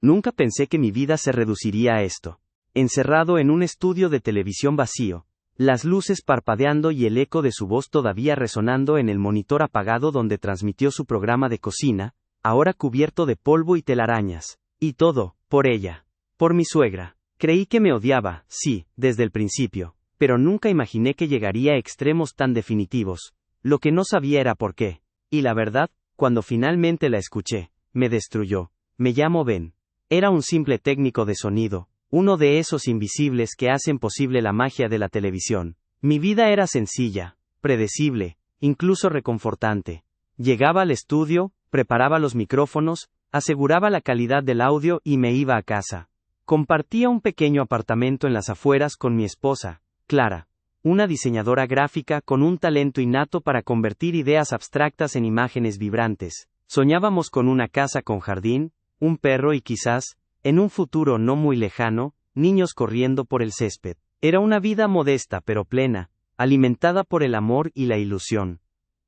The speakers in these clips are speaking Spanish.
Nunca pensé que mi vida se reduciría a esto. Encerrado en un estudio de televisión vacío, las luces parpadeando y el eco de su voz todavía resonando en el monitor apagado donde transmitió su programa de cocina, ahora cubierto de polvo y telarañas. Y todo, por ella. Por mi suegra. Creí que me odiaba, sí, desde el principio, pero nunca imaginé que llegaría a extremos tan definitivos. Lo que no sabía era por qué. Y la verdad, cuando finalmente la escuché, me destruyó. Me llamo Ben. Era un simple técnico de sonido, uno de esos invisibles que hacen posible la magia de la televisión. Mi vida era sencilla, predecible, incluso reconfortante. Llegaba al estudio, preparaba los micrófonos, aseguraba la calidad del audio y me iba a casa. Compartía un pequeño apartamento en las afueras con mi esposa, Clara, una diseñadora gráfica con un talento innato para convertir ideas abstractas en imágenes vibrantes. Soñábamos con una casa con jardín, un perro y quizás, en un futuro no muy lejano, niños corriendo por el césped. Era una vida modesta pero plena, alimentada por el amor y la ilusión.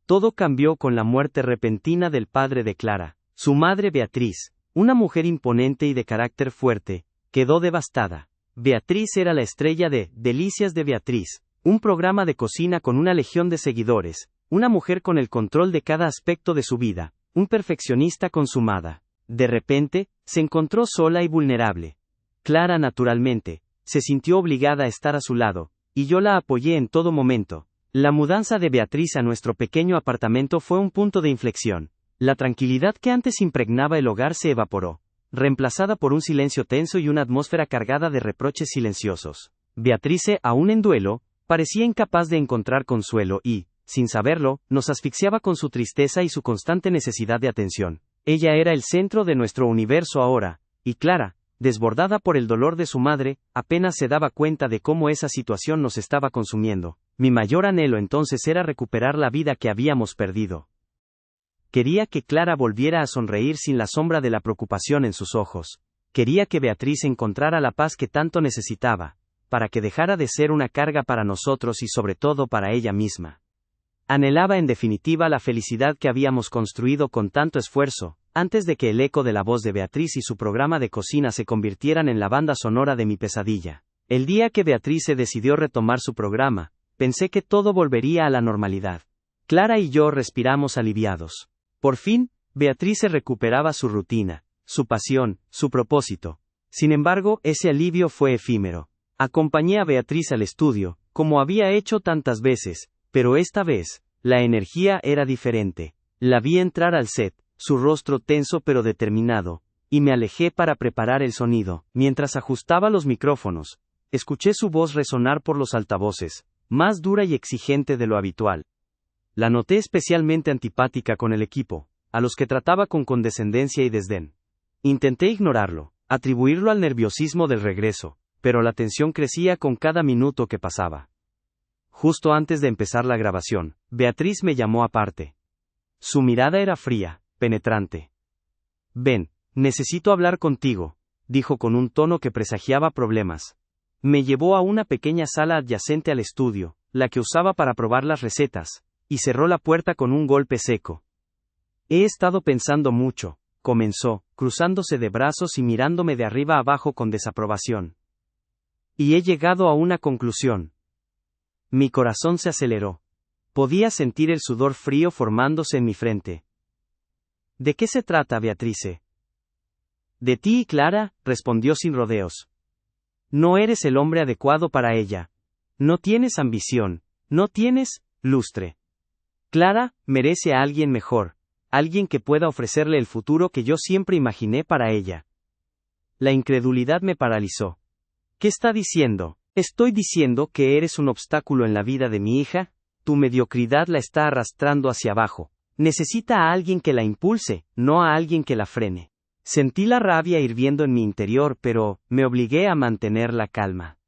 Todo cambió con la muerte repentina del padre de Clara. Su madre Beatriz, una mujer imponente y de carácter fuerte, quedó devastada. Beatriz era la estrella de Delicias de Beatriz, un programa de cocina con una legión de seguidores, una mujer con el control de cada aspecto de su vida, un perfeccionista consumada. De repente, se encontró sola y vulnerable. Clara naturalmente, se sintió obligada a estar a su lado, y yo la apoyé en todo momento. La mudanza de Beatriz a nuestro pequeño apartamento fue un punto de inflexión. La tranquilidad que antes impregnaba el hogar se evaporó, reemplazada por un silencio tenso y una atmósfera cargada de reproches silenciosos. Beatriz, aún en duelo, parecía incapaz de encontrar consuelo y, sin saberlo, nos asfixiaba con su tristeza y su constante necesidad de atención. Ella era el centro de nuestro universo ahora, y Clara, desbordada por el dolor de su madre, apenas se daba cuenta de cómo esa situación nos estaba consumiendo. Mi mayor anhelo entonces era recuperar la vida que habíamos perdido. Quería que Clara volviera a sonreír sin la sombra de la preocupación en sus ojos. Quería que Beatriz encontrara la paz que tanto necesitaba, para que dejara de ser una carga para nosotros y sobre todo para ella misma. Anhelaba en definitiva la felicidad que habíamos construido con tanto esfuerzo, antes de que el eco de la voz de Beatriz y su programa de cocina se convirtieran en la banda sonora de mi pesadilla. El día que Beatriz se decidió retomar su programa, pensé que todo volvería a la normalidad. Clara y yo respiramos aliviados. Por fin, Beatriz se recuperaba su rutina, su pasión, su propósito. Sin embargo, ese alivio fue efímero. Acompañé a Beatriz al estudio, como había hecho tantas veces, pero esta vez, la energía era diferente. La vi entrar al set, su rostro tenso pero determinado, y me alejé para preparar el sonido. Mientras ajustaba los micrófonos, escuché su voz resonar por los altavoces, más dura y exigente de lo habitual. La noté especialmente antipática con el equipo, a los que trataba con condescendencia y desdén. Intenté ignorarlo, atribuirlo al nerviosismo del regreso, pero la tensión crecía con cada minuto que pasaba. Justo antes de empezar la grabación, Beatriz me llamó aparte. Su mirada era fría, penetrante. «Ben, necesito hablar contigo», dijo con un tono que presagiaba problemas. Me llevó a una pequeña sala adyacente al estudio, la que usaba para probar las recetas, y cerró la puerta con un golpe seco. «He estado pensando mucho», comenzó, cruzándose de brazos y mirándome de arriba abajo con desaprobación. «Y he llegado a una conclusión». Mi corazón se aceleró. Podía sentir el sudor frío formándose en mi frente. «¿De qué se trata, Beatrice?» «De ti y Clara», respondió sin rodeos. «No eres el hombre adecuado para ella. No tienes ambición, no tienes lustre. Clara merece a alguien mejor, alguien que pueda ofrecerle el futuro que yo siempre imaginé para ella». La incredulidad me paralizó. «¿Qué está diciendo?» «Estoy diciendo que eres un obstáculo en la vida de mi hija, tu mediocridad la está arrastrando hacia abajo. Necesita a alguien que la impulse, no a alguien que la frene». Sentí la rabia hirviendo en mi interior, pero me obligué a mantener la calma.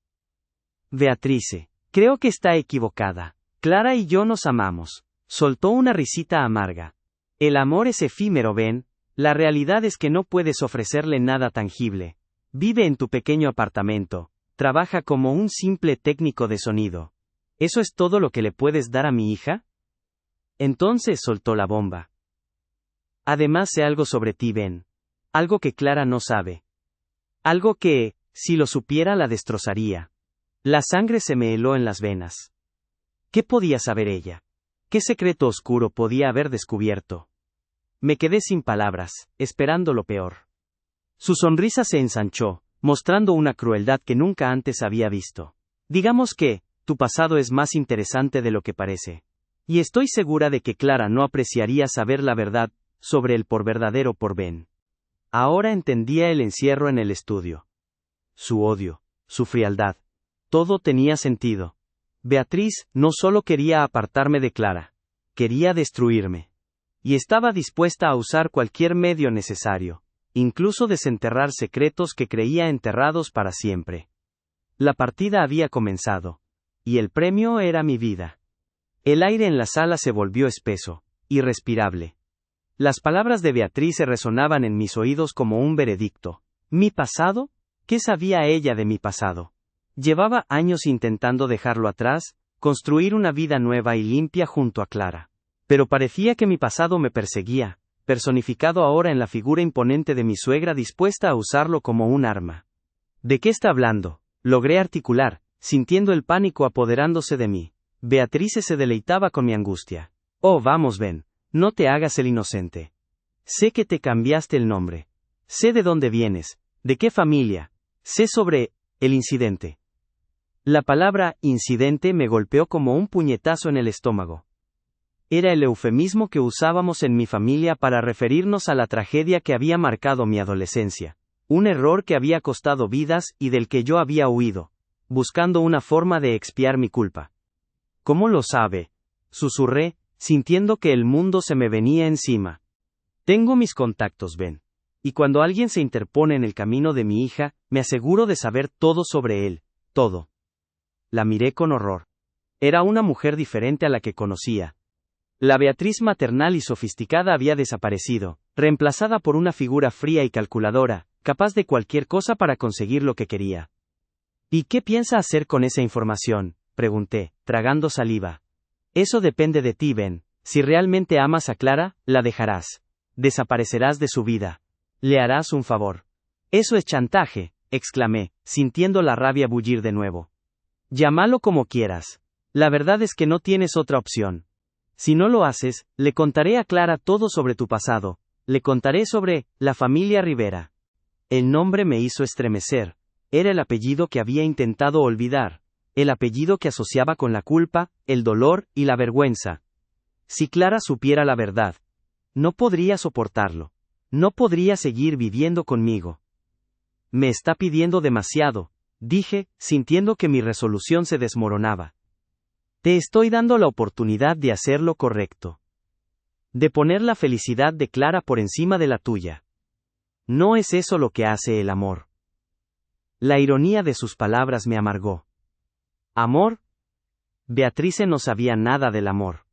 «Beatrice, creo que está equivocada. Clara y yo nos amamos», soltó una risita amarga. «El amor es efímero, Ben. La realidad es que no puedes ofrecerle nada tangible. Vive en tu pequeño apartamento. Trabaja como un simple técnico de sonido. ¿Eso es todo lo que le puedes dar a mi hija?» Entonces soltó la bomba. «Además sé algo sobre ti, Ben. Algo que Clara no sabe. Algo que, si lo supiera, la destrozaría. La sangre se me heló en las venas. ¿Qué podía saber ella? ¿Qué secreto oscuro podía haber descubierto? Me quedé sin palabras, esperando lo peor. Su sonrisa se ensanchó, mostrando una crueldad que nunca antes había visto. Digamos que, tu pasado es más interesante de lo que parece. Y estoy segura de que Clara no apreciaría saber la verdad sobre el verdadero por Ben. Ahora entendía el encierro en el estudio. Su odio, su frialdad. Todo tenía sentido. Beatriz no solo quería apartarme de Clara, quería destruirme. Y estaba dispuesta a usar cualquier medio necesario, incluso desenterrar secretos que creía enterrados para siempre. La partida había comenzado. Y el premio era mi vida. El aire en la sala se volvió espeso, irrespirable. Las palabras de Beatriz se resonaban en mis oídos como un veredicto. ¿Mi pasado? ¿Qué sabía ella de mi pasado? Llevaba años intentando dejarlo atrás, construir una vida nueva y limpia junto a Clara. Pero parecía que mi pasado me perseguía, personificado ahora en la figura imponente de mi suegra dispuesta a usarlo como un arma. ¿De qué está hablando? Logré articular, sintiendo el pánico apoderándose de mí. Beatriz se deleitaba con mi angustia. Oh, vamos, Ben, no te hagas el inocente. Sé que te cambiaste el nombre. Sé de dónde vienes, de qué familia. Sé sobre el incidente. La palabra incidente me golpeó como un puñetazo en el estómago. Era el eufemismo que usábamos en mi familia para referirnos a la tragedia que había marcado mi adolescencia. Un error que había costado vidas y del que yo había huido, buscando una forma de expiar mi culpa. ¿Cómo lo sabe? Susurré, sintiendo que el mundo se me venía encima. Tengo mis contactos, Ben. Y cuando alguien se interpone en el camino de mi hija, me aseguro de saber todo sobre él, todo. La miré con horror. Era una mujer diferente a la que conocía. La Beatriz maternal y sofisticada había desaparecido, reemplazada por una figura fría y calculadora, capaz de cualquier cosa para conseguir lo que quería. ¿Y qué piensa hacer con esa información?, pregunté, tragando saliva. Eso depende de ti, Ben. Si realmente amas a Clara, la dejarás. Desaparecerás de su vida. Le harás un favor. Eso es chantaje, exclamé, sintiendo la rabia bullir de nuevo. Llámalo como quieras. La verdad es que no tienes otra opción. Si no lo haces, le contaré a Clara todo sobre tu pasado, le contaré sobre la familia Rivera. El nombre me hizo estremecer. Era el apellido que había intentado olvidar, el apellido que asociaba con la culpa, el dolor y la vergüenza. Si Clara supiera la verdad, no podría soportarlo. No podría seguir viviendo conmigo. Me está pidiendo demasiado, dije, sintiendo que mi resolución se desmoronaba. Te estoy dando la oportunidad de hacer lo correcto. De poner la felicidad de Clara por encima de la tuya. ¿No es eso lo que hace el amor? La ironía de sus palabras me amargó. ¿Amor? Beatriz no sabía nada del amor.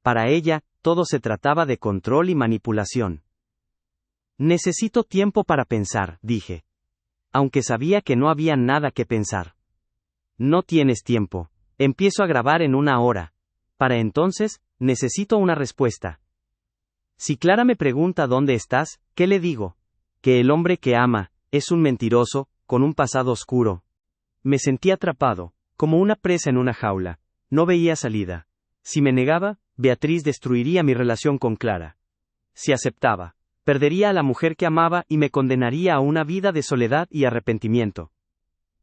Para ella, todo se trataba de control y manipulación. Necesito tiempo para pensar, dije. Aunque sabía que no había nada que pensar. No tienes tiempo. Empiezo a grabar en 1 hora. Para entonces, necesito una respuesta. Si Clara me pregunta dónde estás, ¿qué le digo? Que el hombre que ama, es un mentiroso, con un pasado oscuro. Me sentí atrapado, como una presa en una jaula. No veía salida. Si me negaba, Beatriz destruiría mi relación con Clara. Si aceptaba, perdería a la mujer que amaba y me condenaría a una vida de soledad y arrepentimiento.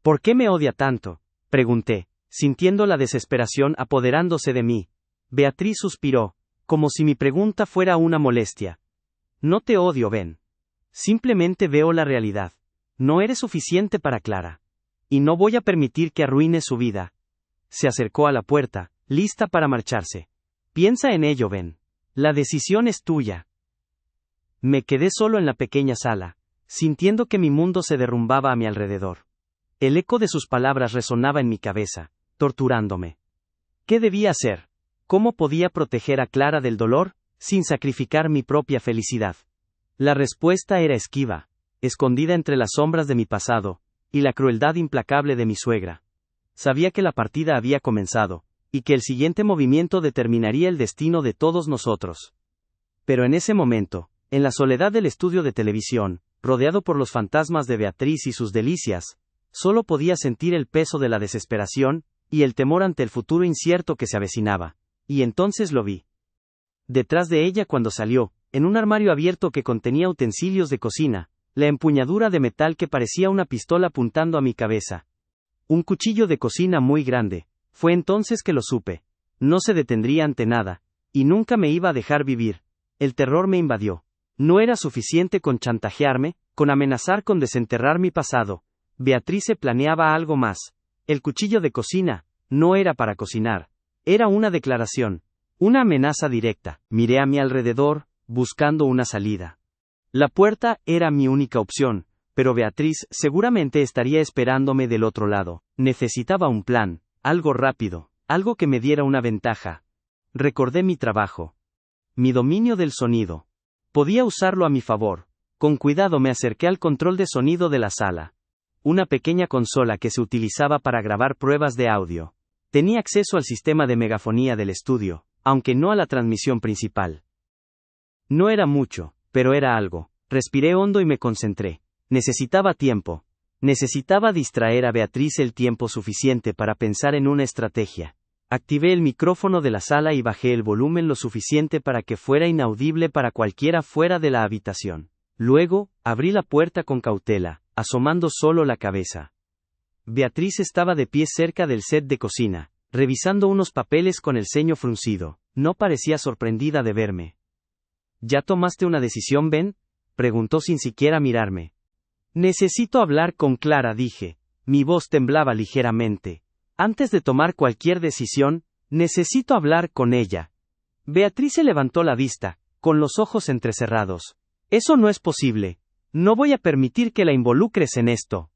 ¿Por qué me odia tanto?, pregunté, sintiendo la desesperación apoderándose de mí. Beatriz suspiró, como si mi pregunta fuera una molestia. No te odio, Ben. Simplemente veo la realidad. No eres suficiente para Clara. Y no voy a permitir que arruines su vida. Se acercó a la puerta, lista para marcharse. Piensa en ello, Ben. La decisión es tuya. Me quedé solo en la pequeña sala, sintiendo que mi mundo se derrumbaba a mi alrededor. El eco de sus palabras resonaba en mi cabeza, torturándome. ¿Qué debía hacer? ¿Cómo podía proteger a Clara del dolor, sin sacrificar mi propia felicidad? La respuesta era esquiva, escondida entre las sombras de mi pasado, y la crueldad implacable de mi suegra. Sabía que la partida había comenzado, y que el siguiente movimiento determinaría el destino de todos nosotros. Pero en ese momento, en la soledad del estudio de televisión, rodeado por los fantasmas de Beatriz y sus delicias, solo podía sentir el peso de la desesperación, y el temor ante el futuro incierto que se avecinaba. Y entonces lo vi. Detrás de ella cuando salió, en un armario abierto que contenía utensilios de cocina, la empuñadura de metal que parecía una pistola apuntando a mi cabeza. Un cuchillo de cocina muy grande. Fue entonces que lo supe. No se detendría ante nada, y nunca me iba a dejar vivir. El terror me invadió. No era suficiente con chantajearme, con amenazar con desenterrar mi pasado. Beatrice planeaba algo más. El cuchillo de cocina no era para cocinar. Era una declaración. Una amenaza directa. Miré a mi alrededor, buscando una salida. La puerta era mi única opción, pero Beatriz seguramente estaría esperándome del otro lado. Necesitaba un plan, algo rápido, algo que me diera una ventaja. Recordé mi trabajo. Mi dominio del sonido. Podía usarlo a mi favor. Con cuidado me acerqué al control de sonido de la sala. Una pequeña consola que se utilizaba para grabar pruebas de audio. Tenía acceso al sistema de megafonía del estudio, aunque no a la transmisión principal. No era mucho, pero era algo. Respiré hondo y me concentré. Necesitaba tiempo. Necesitaba distraer a Beatriz el tiempo suficiente para pensar en una estrategia. Activé el micrófono de la sala y bajé el volumen lo suficiente para que fuera inaudible para cualquiera fuera de la habitación. Luego, abrí la puerta con cautela, asomando solo la cabeza. Beatriz estaba de pie cerca del set de cocina, revisando unos papeles con el ceño fruncido. No parecía sorprendida de verme. ¿Ya tomaste una decisión, Ben?, preguntó sin siquiera mirarme. Necesito hablar con Clara, dije. Mi voz temblaba ligeramente. Antes de tomar cualquier decisión, necesito hablar con ella. Beatriz se levantó la vista, con los ojos entrecerrados. Eso no es posible. No voy a permitir que la involucres en esto.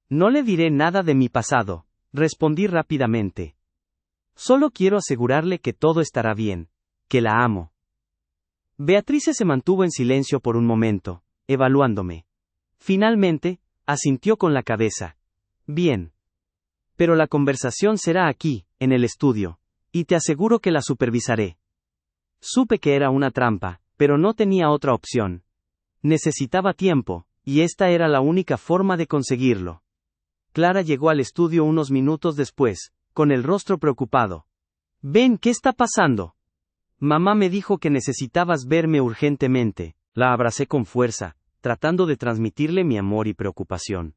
No le diré nada de mi pasado, respondí rápidamente. Solo quiero asegurarle que todo estará bien, que la amo. Beatriz se mantuvo en silencio por un momento, evaluándome. Finalmente, asintió con la cabeza. Bien. Pero la conversación será aquí, en el estudio, y te aseguro que la supervisaré. Supe que era una trampa, pero no tenía otra opción. Necesitaba tiempo, y esta era la única forma de conseguirlo. Clara llegó al estudio unos minutos después, con el rostro preocupado. «Ben, ¿qué está pasando?» Mamá me dijo que necesitabas verme urgentemente. La abracé con fuerza, tratando de transmitirle mi amor y preocupación.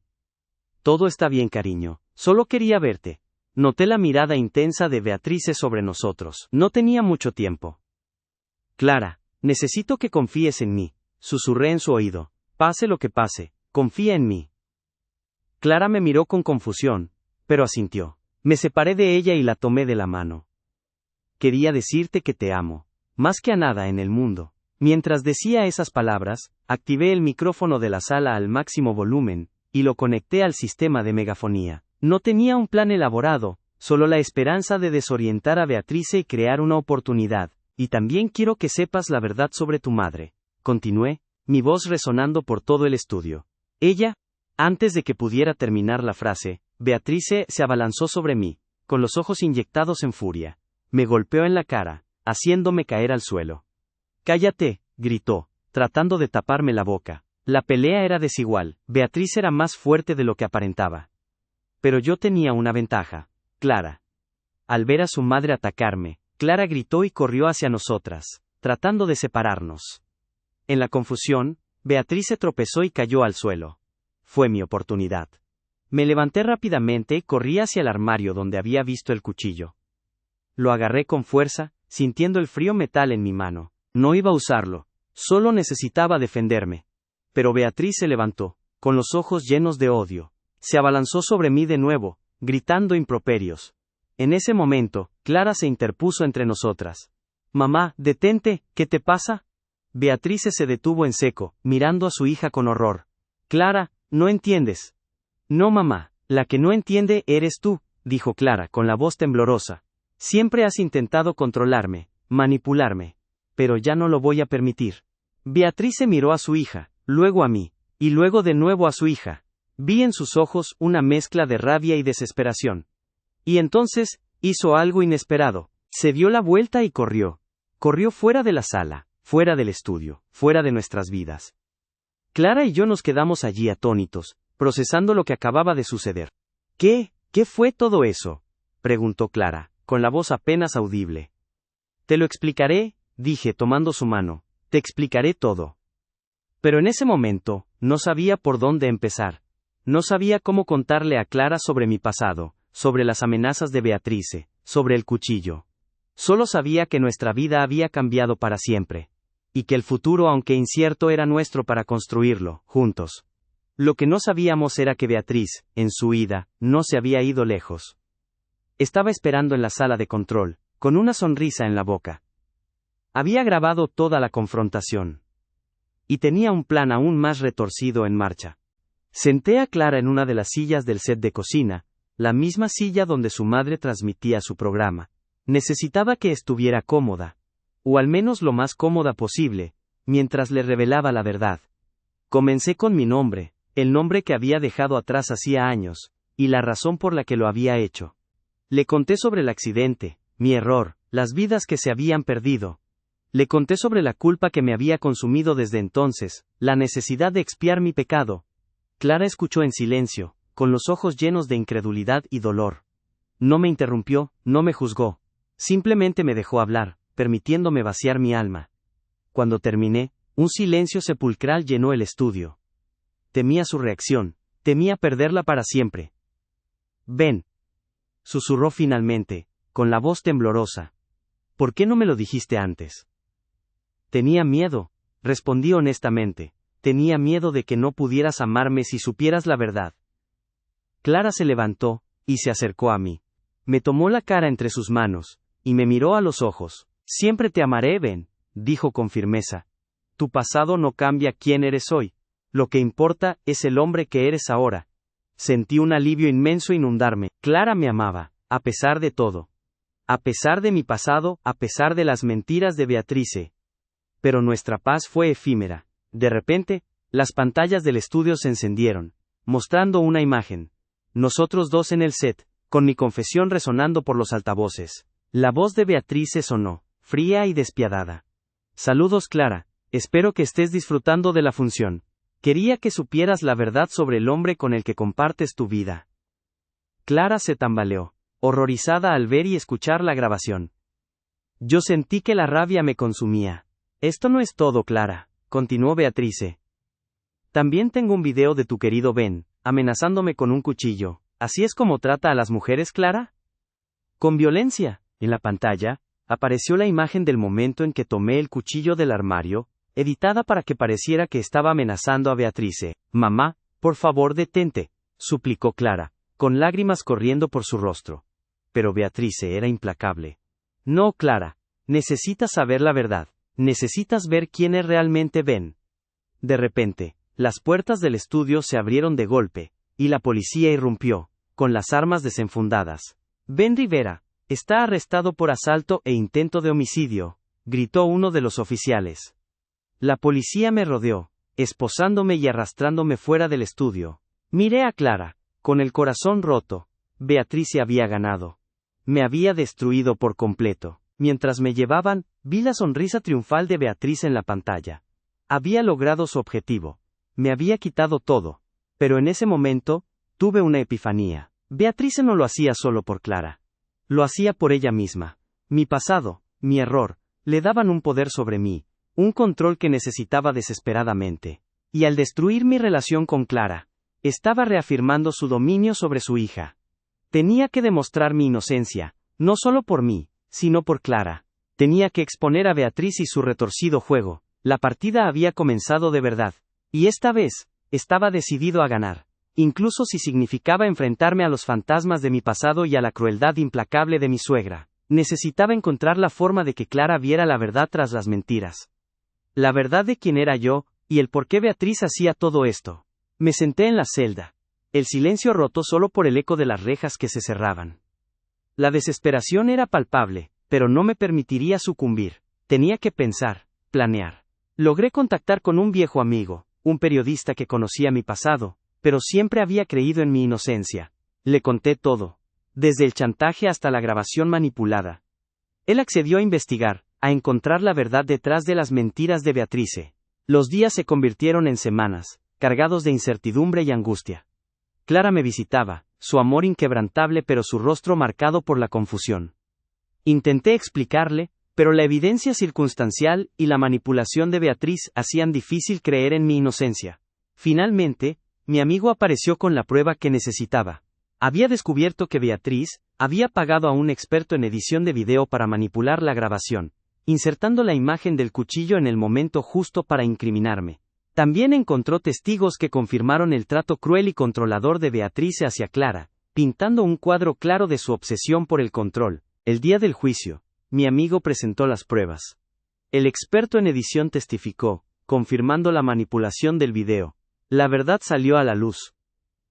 Todo está bien, cariño. Solo quería verte. Noté la mirada intensa de Beatriz sobre nosotros. No tenía mucho tiempo. Clara, necesito que confíes en mí, susurré en su oído. Pase lo que pase, confía en mí. Clara me miró con confusión, pero asintió. Me separé de ella y la tomé de la mano. Quería decirte que te amo, más que a nada en el mundo. Mientras decía esas palabras, activé el micrófono de la sala al máximo volumen, y lo conecté al sistema de megafonía. No tenía un plan elaborado, solo la esperanza de desorientar a Beatriz y crear una oportunidad. Y también quiero que sepas la verdad sobre tu madre. Continué, mi voz resonando por todo el estudio. Ella, antes de que pudiera terminar la frase, Beatriz se abalanzó sobre mí, con los ojos inyectados en furia. Me golpeó en la cara, haciéndome caer al suelo. «Cállate», gritó, tratando de taparme la boca. La pelea era desigual, Beatriz era más fuerte de lo que aparentaba. Pero yo tenía una ventaja, Clara. Al ver a su madre atacarme, Clara gritó y corrió hacia nosotras, tratando de separarnos. En la confusión, Beatriz se tropezó y cayó al suelo. Fue mi oportunidad. Me levanté rápidamente y corrí hacia el armario donde había visto el cuchillo. Lo agarré con fuerza, sintiendo el frío metal en mi mano. No iba a usarlo, solo necesitaba defenderme. Pero Beatriz se levantó, con los ojos llenos de odio. Se abalanzó sobre mí de nuevo, gritando improperios. En ese momento, Clara se interpuso entre nosotras. «Mamá, detente, ¿qué te pasa?» Beatriz se detuvo en seco, mirando a su hija con horror. «Clara, no entiendes». «No, mamá, la que no entiende eres tú», dijo Clara con la voz temblorosa. «Siempre has intentado controlarme, manipularme. Pero ya no lo voy a permitir». Beatriz miró a su hija, luego a mí, y luego de nuevo a su hija. Vi en sus ojos una mezcla de rabia y desesperación. Y entonces, hizo algo inesperado. Se dio la vuelta y corrió. Corrió fuera de la sala, fuera del estudio, fuera de nuestras vidas. Clara y yo nos quedamos allí atónitos, procesando lo que acababa de suceder. ¿Qué fue todo eso?, preguntó Clara, con la voz apenas audible. Te lo explicaré, dije tomando su mano, te explicaré todo. Pero en ese momento, no sabía por dónde empezar. No sabía cómo contarle a Clara sobre mi pasado, sobre las amenazas de Beatrice, sobre el cuchillo. Solo sabía que nuestra vida había cambiado para siempre. Y que el futuro, aunque incierto, era nuestro para construirlo, juntos. Lo que no sabíamos era que Beatriz, en su huida, no se había ido lejos. Estaba esperando en la sala de control, con una sonrisa en la boca. Había grabado toda la confrontación. Y tenía un plan aún más retorcido en marcha. Senté a Clara en una de las sillas del set de cocina, la misma silla donde su madre transmitía su programa. Necesitaba que estuviera cómoda, o al menos lo más cómoda posible, mientras le revelaba la verdad. Comencé con mi nombre, el nombre que había dejado atrás hacía años, y la razón por la que lo había hecho. Le conté sobre el accidente, mi error, las vidas que se habían perdido. Le conté sobre la culpa que me había consumido desde entonces, la necesidad de expiar mi pecado. Clara escuchó en silencio, con los ojos llenos de incredulidad y dolor. No me interrumpió, no me juzgó. Simplemente me dejó hablar, permitiéndome vaciar mi alma. Cuando terminé, un silencio sepulcral llenó el estudio. Temía su reacción, temía perderla para siempre. Ven, susurró finalmente, con la voz temblorosa. ¿Por qué no me lo dijiste antes? Tenía miedo, respondí honestamente. Tenía miedo de que no pudieras amarme si supieras la verdad. Clara se levantó, y se acercó a mí. Me tomó la cara entre sus manos, y me miró a los ojos. Siempre te amaré, Ben, dijo con firmeza. Tu pasado no cambia quién eres hoy. Lo que importa es el hombre que eres ahora. Sentí un alivio inmenso inundarme. Clara me amaba, a pesar de todo. A pesar de mi pasado, a pesar de las mentiras de Beatrice. Pero nuestra paz fue efímera. De repente, las pantallas del estudio se encendieron, mostrando una imagen. Nosotros dos en el set, con mi confesión resonando por los altavoces. La voz de Beatrice sonó, fría y despiadada. Saludos, Clara, espero que estés disfrutando de la función. Quería que supieras la verdad sobre el hombre con el que compartes tu vida. Clara se tambaleó, horrorizada al ver y escuchar la grabación. Yo sentí que la rabia me consumía. Esto no es todo, Clara, continuó Beatrice. También tengo un video de tu querido Ben, amenazándome con un cuchillo. ¿Así es como trata a las mujeres, Clara? Con violencia. En la pantalla, apareció la imagen del momento en que tomé el cuchillo del armario, editada para que pareciera que estaba amenazando a Beatrice. Mamá, por favor detente, suplicó Clara, con lágrimas corriendo por su rostro. Pero Beatrice era implacable. No, Clara, necesitas saber la verdad. Necesitas ver quién es realmente Ben. De repente, las puertas del estudio se abrieron de golpe, y la policía irrumpió, con las armas desenfundadas. Ben Rivera está arrestado por asalto e intento de homicidio, gritó uno de los oficiales. La policía me rodeó, esposándome y arrastrándome fuera del estudio. Miré a Clara, con el corazón roto. Beatrice había ganado. Me había destruido por completo. Mientras me llevaban, vi la sonrisa triunfal de Beatriz en la pantalla. Había logrado su objetivo. Me había quitado todo. Pero en ese momento, tuve una epifanía. Beatrice no lo hacía solo por Clara. Lo hacía por ella misma. Mi pasado, mi error, le daban un poder sobre mí, un control que necesitaba desesperadamente. Y al destruir mi relación con Clara, estaba reafirmando su dominio sobre su hija. Tenía que demostrar mi inocencia, no solo por mí, sino por Clara. Tenía que exponer a Beatriz y su retorcido juego. La partida había comenzado de verdad. Y esta vez, estaba decidido a ganar. Incluso si significaba enfrentarme a los fantasmas de mi pasado y a la crueldad implacable de mi suegra. Necesitaba encontrar la forma de que Clara viera la verdad tras las mentiras. La verdad de quién era yo, y el por qué Beatriz hacía todo esto. Me senté en la celda. El silencio roto solo por el eco de las rejas que se cerraban. La desesperación era palpable, pero no me permitiría sucumbir. Tenía que pensar, planear. Logré contactar con un viejo amigo, un periodista que conocía mi pasado, pero siempre había creído en mi inocencia. Le conté todo, desde el chantaje hasta la grabación manipulada. Él accedió a investigar, a encontrar la verdad detrás de las mentiras de Beatrice. Los días se convirtieron en semanas, cargados de incertidumbre y angustia. Clara me visitaba, su amor inquebrantable pero su rostro marcado por la confusión. Intenté explicarle, pero la evidencia circunstancial y la manipulación de Beatriz hacían difícil creer en mi inocencia. Finalmente, mi amigo apareció con la prueba que necesitaba. Había descubierto que Beatriz había pagado a un experto en edición de video para manipular la grabación, insertando la imagen del cuchillo en el momento justo para incriminarme. También encontró testigos que confirmaron el trato cruel y controlador de Beatriz hacia Clara, pintando un cuadro claro de su obsesión por el control. El día del juicio, mi amigo presentó las pruebas. El experto en edición testificó, confirmando la manipulación del video. La verdad salió a la luz.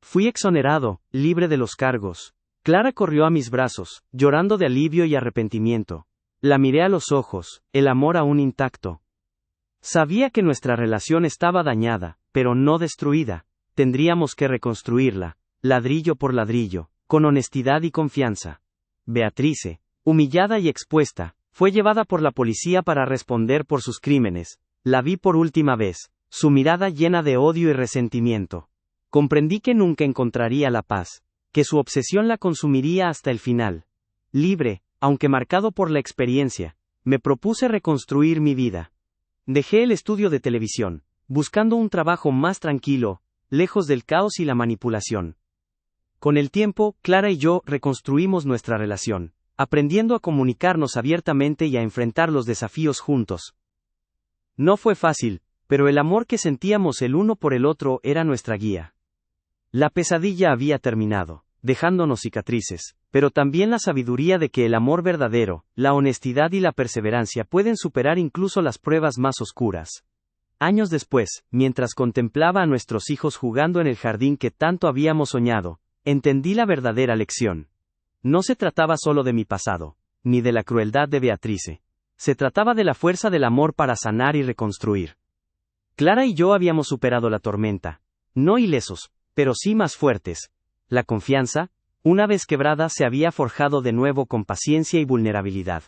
Fui exonerado, libre de los cargos. Clara corrió a mis brazos, llorando de alivio y arrepentimiento. La miré a los ojos, el amor aún intacto. Sabía que nuestra relación estaba dañada, pero no destruida. Tendríamos que reconstruirla, ladrillo por ladrillo, con honestidad y confianza. Beatrice, humillada y expuesta, fue llevada por la policía para responder por sus crímenes. La vi por última vez, su mirada llena de odio y resentimiento. Comprendí que nunca encontraría la paz, que su obsesión la consumiría hasta el final. Libre, aunque marcado por la experiencia, me propuse reconstruir mi vida. Dejé el estudio de televisión, buscando un trabajo más tranquilo, lejos del caos y la manipulación. Con el tiempo, Clara y yo reconstruimos nuestra relación, aprendiendo a comunicarnos abiertamente y a enfrentar los desafíos juntos. No fue fácil, pero el amor que sentíamos el uno por el otro era nuestra guía. La pesadilla había terminado, dejándonos cicatrices, pero también la sabiduría de que el amor verdadero, la honestidad y la perseverancia pueden superar incluso las pruebas más oscuras. Años después, mientras contemplaba a nuestros hijos jugando en el jardín que tanto habíamos soñado, entendí la verdadera lección. No se trataba solo de mi pasado, ni de la crueldad de Beatrice. Se trataba de la fuerza del amor para sanar y reconstruir. Clara y yo habíamos superado la tormenta, no ilesos, pero sí más fuertes. La confianza, una vez quebrada, se había forjado de nuevo con paciencia y vulnerabilidad.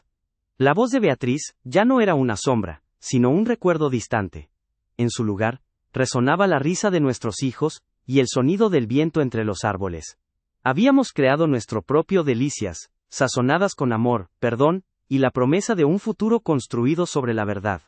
La voz de Beatriz ya no era una sombra, sino un recuerdo distante. En su lugar, resonaba la risa de nuestros hijos, y el sonido del viento entre los árboles. Habíamos creado nuestro propio delicias, sazonadas con amor, perdón, y la promesa de un futuro construido sobre la verdad.